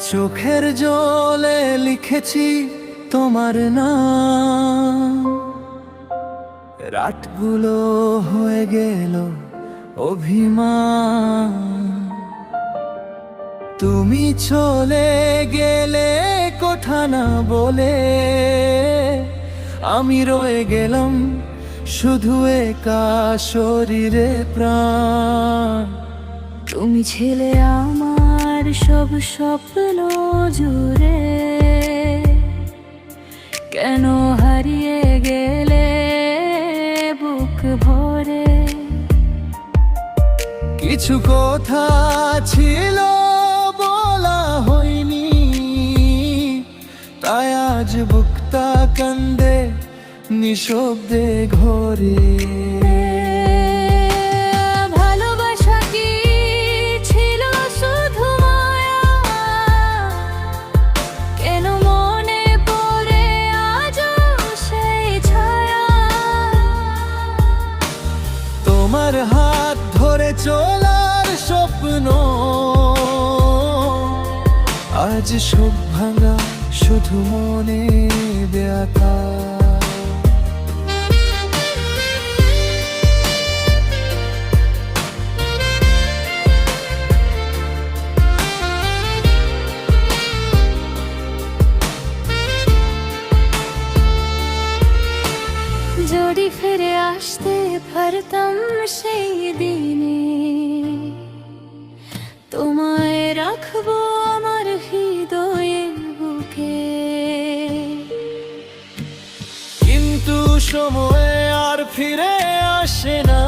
চোখের জলে লিখেছি তোমার নাম, রাতগুলো হয়ে গেল অভিমান। তুমি চলে গেলে কথা না বলে, আমি রয়ে গেলাম শুধু একা শরীরে প্রাণ। তুমি ছিলে আমার সব স্বপ্ন জুড়ে, কেন হারিয়ে গেলে বুক ভরে? কিছু কথা ছিল বলা হয়নি, তাই আজ বুকটা কান্দে নিঃশব্দে ঘরে। ভালোবাসা কি ছিল শুধু মায়া? কেন মনে পড়ে আজও সেই ছায়া? তোমার হাত ধরে চলার স্বপ্ন আজ সব ভাঙা, শুধু মনে ব্যথা। যদি ফিরে আসতে পারতাম সেই দিনে, তোমায় রাখবো আমার হৃদয়ের বুকে। কিন্তু সময় আর ফিরে আসে না,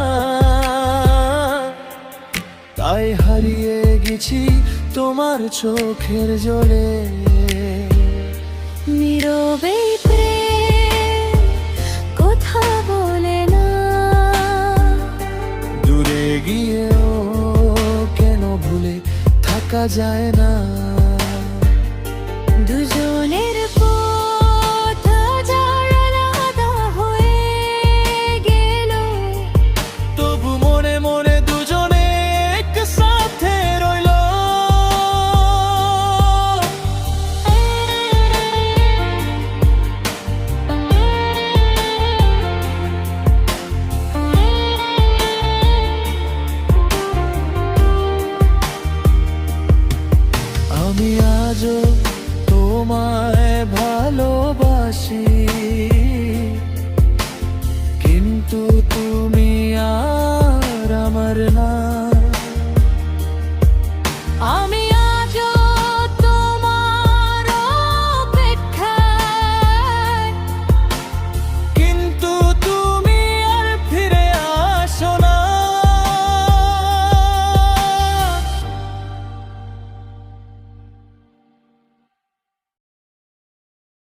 তাই হারিয়ে গেছি তোমার চোখের জলে। নীরবে প্রেম কথা বলে না, দূরে গিয়েও কেন ভুলে থাকা যায় না? দুজনের পথ আজ আলাদা হয়ে গেল, তবু মনে মনে দুজনে একসাথে রইল। আমি আজও তোমায় ভালোবাসি, কিন্তু তুমি আর আমার না।